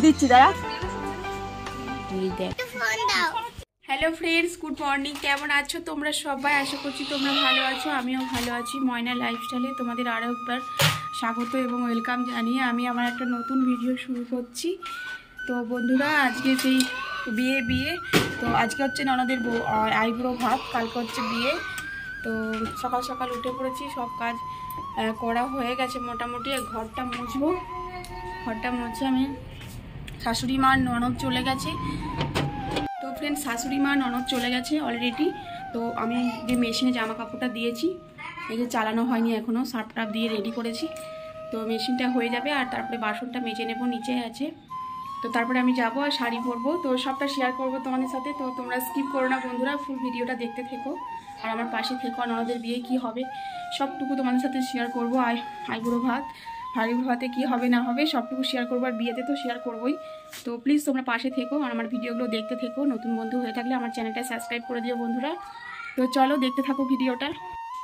দিচ্ছি দাঁড়া। Hello friends, good morning. কেমন আছো তোমরা সবাই? আশা করছি তোমরা ভালো আছো, আমিও ভালো আছি। ময়না লাইফস্টাইলে তোমাদের আরও একবার স্বাগত এবং ওয়েলকাম জানিয়ে আমি আমার একটা নতুন ভিডিও শুরু করছি। তো বন্ধুরা, আজকে সেই বিয়ে তো আজকে হচ্ছে ননদের আইবুড়ো ভাত, কালকে হচ্ছে বিয়ে। তো সকাল সকাল উঠে পড়েছি, সব কাজ করা হয়ে গেছে মোটামুটি। ঘরটা মুছবো, ঘরটা মুছে আমি শাশুড়ি মা ননদ চলে গেছে। তো ফ্রেন্ড, শাশুড়ি মা ননদ চলে গেছে অলরেডি। তো আমি যে মেশিনে জামা কাপড়টা দিয়েছি, এই যে চালানো হয়নি এখনও, সার্ফ টাপ দিয়ে রেডি করেছি। তো মেশিনটা হয়ে যাবে আর তারপরে বাসনটা মেজে নেব, নিচে আছে। তো তারপরে আমি যাব আর শাড়ি পরবো। তো সবটা শেয়ার করবো তোমাদের সাথে। তো তোমরা স্কিপ করো না বন্ধুরা, ফুল ভিডিওটা দেখতে থেকো আর আমার পাশে থেকো। ননদের বিয়ে কি হবে সবটুকু তোমাদের সাথে শেয়ার করবো। আইবুড়ো ভাতে কি হবে না হবে সবটুকু শেয়ার করবো, আর বিয়েতে তো শেয়ার করবোই। তো প্লিজ তোমরা পাশে থেকো আর আমার ভিডিওগুলো দেখতে থেকো। নতুন বন্ধু হয়ে থাকলে আমার চ্যানেলটা সাবস্ক্রাইব করে দিও বন্ধুরা। তো চলো দেখতে থাকো ভিডিওটা।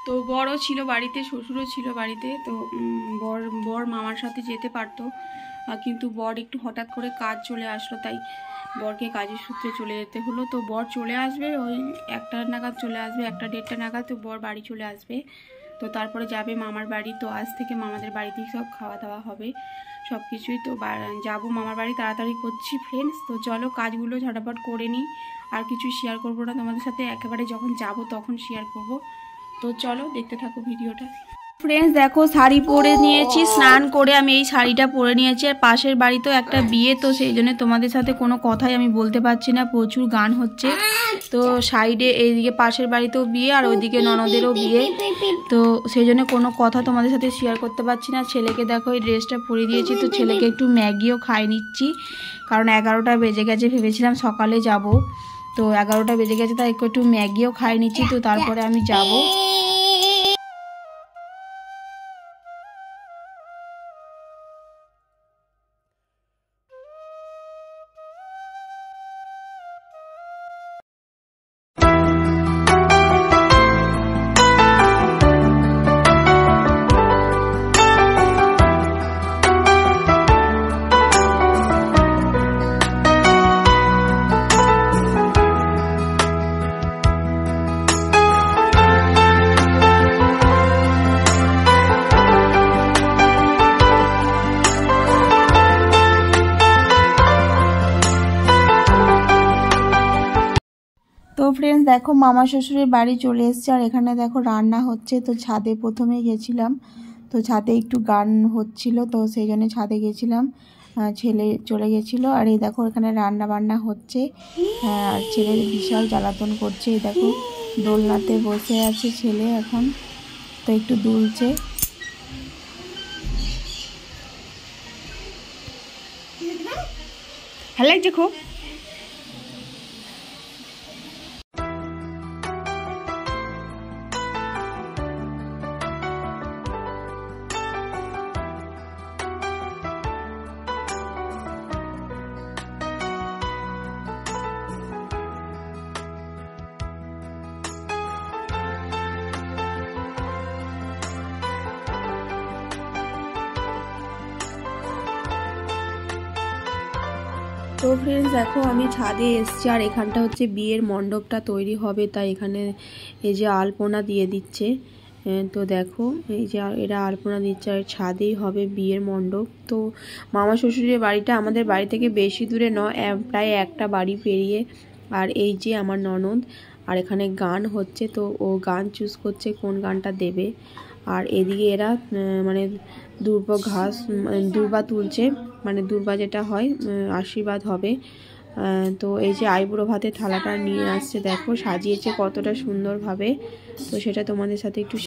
তো বড়ও ছিল বাড়িতে, শ্বশুরও ছিল বাড়িতে। তো বর মামার সাথে যেতে পারতো, কিন্তু বর একটু হঠাৎ করে কাজ চলে আসলো, তাই বরকে কাজের সূত্রে চলে যেতে হলো। তো বর চলে আসবে ওই 1টা নাগাদ চলে আসবে, 1টা 1:30 নাগাদ। তো বর বাড়ি চলে আসবে, তো তারপরে যাবে মামার বাড়ি। তো আজ থেকে মামাদের বাড়িতেই সব খাওয়া দাওয়া হবে সব কিছুই। তো যাবো মামার বাড়ি, তাড়াতাড়ি করছি ফ্রেন্ডস। তো চলো কাজগুলো ঝটাপট করে নিই, আর কিছু শেয়ার করবো না তোমাদের সাথে, একেবারে যখন যাব তখন শেয়ার করব। তো চলো দেখতে থাকো ভিডিওটা। ফ্রেন্ডস দেখো, শাড়ি পরে নিয়েছি, স্নান করে আমি এই শাড়িটা পরে নিয়েছি। আর পাশের বাড়িতেও একটা বিয়ে, তো সেই জন্য তোমাদের সাথে কোনো কথাই আমি বলতে পারছি না, প্রচুর গান হচ্ছে। তো সাইডে এইদিকে পাশের বাড়িতেও বিয়ে আর ওইদিকে ননদেরও বিয়ে, তো সেই জন্য কোনো কথা তোমাদের সাথে শেয়ার করতে পারছি না। ছেলেকে দেখো এই ড্রেসটা পরিয়ে দিয়েছি, তো ছেলেকে একটু ম্যাগিও খাই নিচ্ছি, কারণ 11টা বেজে গেছে, ভেবেছিলাম সকালে যাব, তো 11টা বেজে গেছে, তাই একটু ম্যাগিও খাই নিচ্ছি। তো তারপরে আমি যাব। তো ফ্রেন্ডস দেখো, মামা শ্বশুরের বাড়ি চলে এসেছে, আর এখানে দেখো রান্না হচ্ছে। তো ছাদে প্রথমে গেছিলাম, তো ছাদে একটু গান হচ্ছিল, তো সেই জন্য ছাদে গেছিলাম, ছেলে চলে গেছিলো। আর এই দেখো এখানে রান্না বান্না হচ্ছে, আর ছেলে বিশাল জ্বালাতন করছে। এই দেখো দোলনাতে বসে আছে ছেলে এখন, তো একটু দুলছে। ভালো লাগছে খুব। তো ফ্রেন্ডস দেখো, আমি ছাদে এসেছি, আর এখানটা হচ্ছে বিয়ের মণ্ডপটা তৈরি হবে, তাই এখানে এই যে আলপনা দিয়ে দিচ্ছে। তো দেখো এই যে এরা আলপনা দিচ্ছে, আর ছাদেই হবে বিয়ের মণ্ডপ। তো মামা শ্বশুরের বাড়িটা আমাদের বাড়ি থেকে বেশি দূরে নয়, প্রায় একটা বাড়ি পেরিয়ে। আর এই যে আমার ননদ, আর এখানে গান হচ্ছে, তো ও গান চুজ করছে কোন গানটা দেবে। আর এদিকে এরা মানে দূর্বা তুলছে, মানে দূর্বা যেটা হয় আশীর্বাদ হবে। তো এই যে আইবুড়ো ভাতের থালাটা নিয়ে আসছে, দেখো সাজিয়েছে কতটা সুন্দরভাবে। তো সেটা তোমাদের সাথে একটু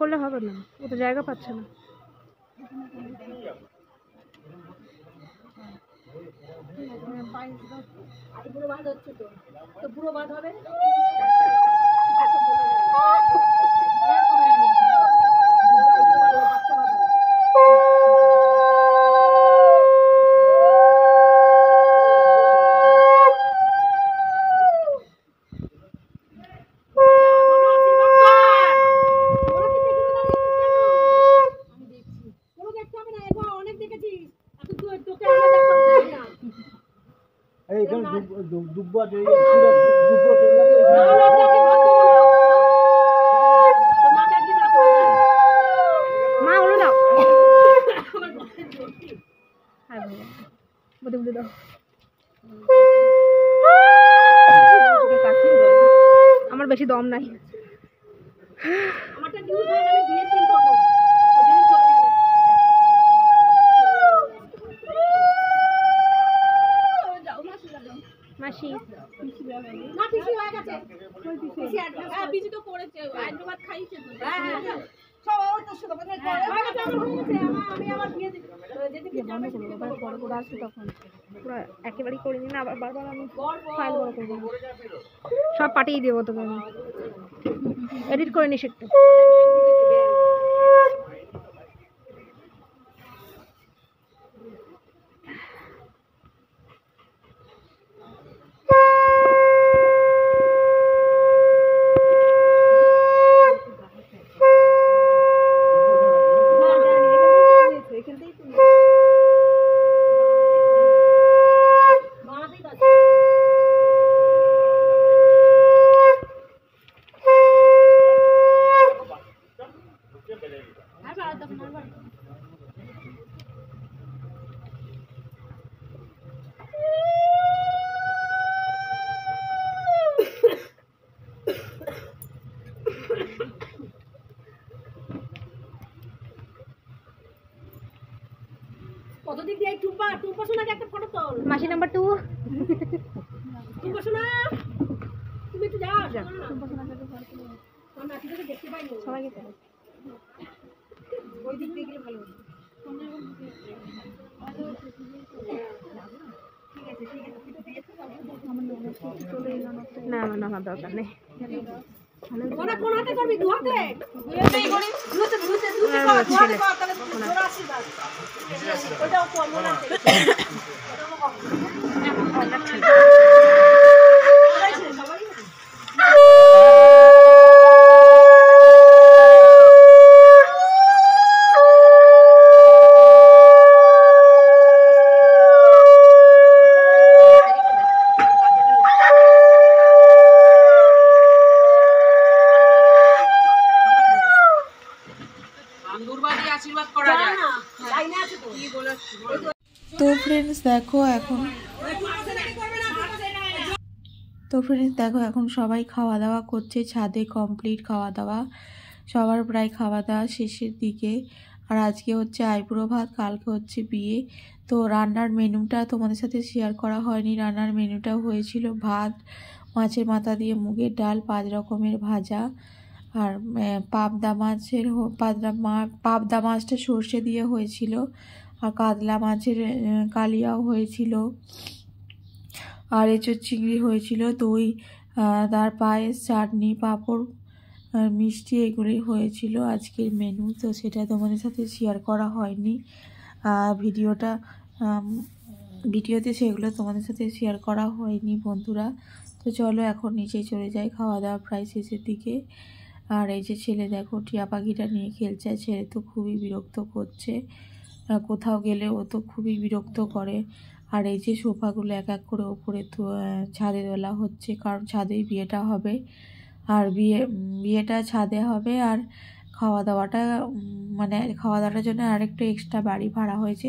করলে হবে না, ও তো জায়গা পাচ্ছে না। পুরো বাঁধ হচ্ছে তো পুরো বাঁধ হবে। আমার বেশি দম নাই। মাসি একেবারেই করিনি না, আবার বারবার আমি ফাইল বড় করবো, সব পাঠিয়ে দেবো তোকে, আমি এডিট করে নিস একটু। কতদিক দিয়ে টুম্পা টুম্পা সোনাকে একটা ফটো তোল, মাসি নাম্বার 2 টুম্পা সোনা তুমি একটু যাও, টুম্পা সোনাকে একটু ফটো তোল, আমরা আজকে দেখতে পাই না সবাইকে তোল, ওই দিক দিয়ে গেলে ভালো হবে। না না আমার দরকার নেই। ওরা কোন হাতে করবি? দু হাতে? দুই করে দুতে দুতে দুতে কর, দু হাতে কর, তাহলে জোড়া আশীর্বাদ। ওটাও কর মনে আছে। তো ফ্রেন্ডস দেখো এখন সবাই খাওয়া দাওয়া করছে, ছাদে কমপ্লিট খাওয়া দাওয়া, সবার প্রায় খাওয়া দাওয়া শেষের দিকে। আর আজকে হচ্ছে আইবুড়ো ভাত, কালকে হচ্ছে বিয়ে। তো রান্নার মেনুটা তোমাদের সাথে শেয়ার করা হয়নি। রান্নার মেনুটা হয়েছিল ভাত, মাছের মাথা দিয়ে মুগের ডাল, 5 রকমের ভাজা, আর পাবদা মাছটা সর্ষে দিয়ে হয়েছিল, আর কাতলা মাছের কালিয়াও হয়েছিল, আর এঁচোড় চিংড়ি হয়েছিল, দই, তার পায়েস, চাটনি, পাঁপড়, মিষ্টি, এগুলি হয়েছিল আজকের মেনু। তো সেটা তোমাদের সাথে শেয়ার করা হয়নি ভিডিওতে, সেগুলো তোমাদের সাথে শেয়ার করা হয়নি বন্ধুরা। তো চলো এখন নিচে চলে যাই, খাওয়া দাওয়া প্রায় শেষের দিকে। আর এই যে ছেলে দেখো টিয়া পাখিটা নিয়ে খেলছে, ছেলে তো খুবই বিরক্ত করছে, কোথাও গেলে ও তো খুবই বিরক্ত করে। আর এই যে সোফাগুলো এক এক করে ওপরে ছাদে তোলা হচ্ছে, কারণ ছাদেই বিয়েটা হবে, আর বিয়েটা ছাদে হবে। আর খাওয়া দাওয়াটা খাওয়া দাওয়াটার জন্য আরেকটু এক্সট্রা বাড়ি ভাড়া হয়েছে,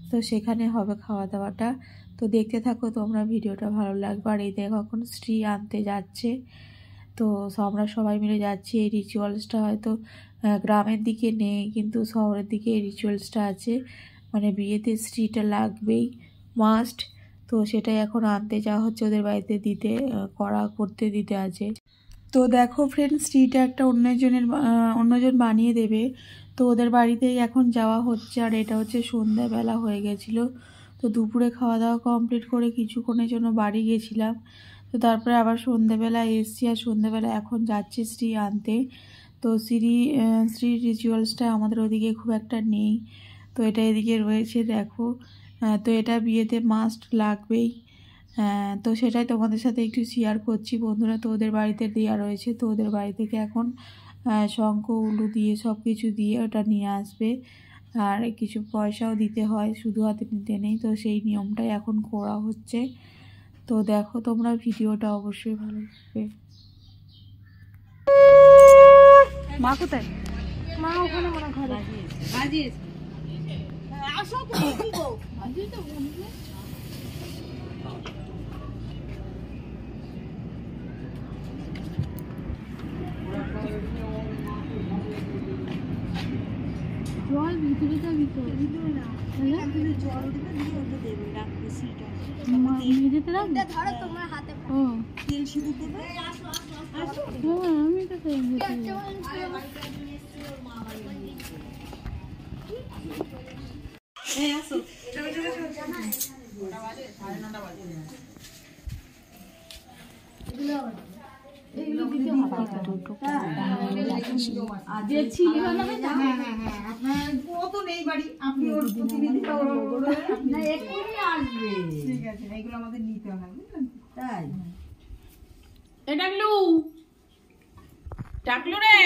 তো সেখানে হবে খাওয়া দাওয়াটা। তো দেখতে থাকো তোমরা, ভিডিওটা ভালো লাগবে। আর এই দেখো এখন স্ত্রী আনতে যাচ্ছে, তো আমরা সবাই মিলে যাচ্ছি। এই রিচুয়ালসটা হয়তো গ্রামের দিকে নেই, কিন্তু শহরের দিকে এই রিচুয়ালসটা আছে, বিয়েতে স্ত্রীটা লাগবেই, মাস্ট। তো সেটাই এখন আনতে যাওয়া হচ্ছে ওদের বাড়িতে, করতে দিতে আছে। তো দেখো ফ্রেন্ডস, ট্রিটা একটা অন্যজন বানিয়ে দেবে। তো ওদের বাড়িতেই এখন যাওয়া হচ্ছে। আর এটা হচ্ছে সন্ধ্যাবেলা হয়ে গেছিলো। তো দুপুরে খাওয়া দাওয়া কমপ্লিট করে কিছুক্ষণের জন্য বাড়ি গেছিলাম। তো তারপরে আবার সন্ধ্যাবেলা এসছি। আর সন্ধ্যাবেলা এখন যাচ্ছে শ্রী আনতে। তো শ্রী রিচুয়ালসটা আমাদের ওদিকে খুব একটা নেই। তো এটা এদিকে রয়েছে দেখো। তো এটা বিয়েতে মাস্ট লাগবেই। তো সেটাই তোমাদের সাথে একটু শেয়ার করছি বন্ধুরা। তো ওদের বাড়িতে দেওয়া রয়েছে। তো ওদের বাড়ি থেকে এখন শঙ্খ উলু দিয়ে সব কিছু দিয়ে ওটা নিয়ে আসবে। আর কিছু পয়সাও দিতে হয়, শুধু হাতে নিতে নেই। তো সেই নিয়মটাই এখন করা হচ্ছে। তো দেখো তোমরা ভিডিওটা অবশ্যই ভালো লাগবে। মা কোথায়? মা ওখানে মনে ঘরে আসো জল ভিতরে ভিতরে না জল দেবে রাখবে সিটা নিজেতে রাখবে ধরো তোমার হাতে ও তেল সিঁদুর দেবে। আমি তো এই আসো চলো চলো এগুলো দিতে হবে যে ছিলি বানাবে না। হ্যাঁ আপনার কত নেই বাড়ি, আপনি ওর প্রতিনিধি না এক্ষুনি আসবে। ঠিক আছে, এগুলো আমাদের নিতে হবে বুঝলেন? তাই এ ডাকলু ডাকলু রে।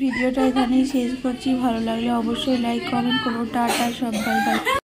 ভিডিওটা এখানেই শেষ করছি। ভালো লাগলে অবশ্যই লাইক কমেন্ট করো। টাটা সবাই, বাই।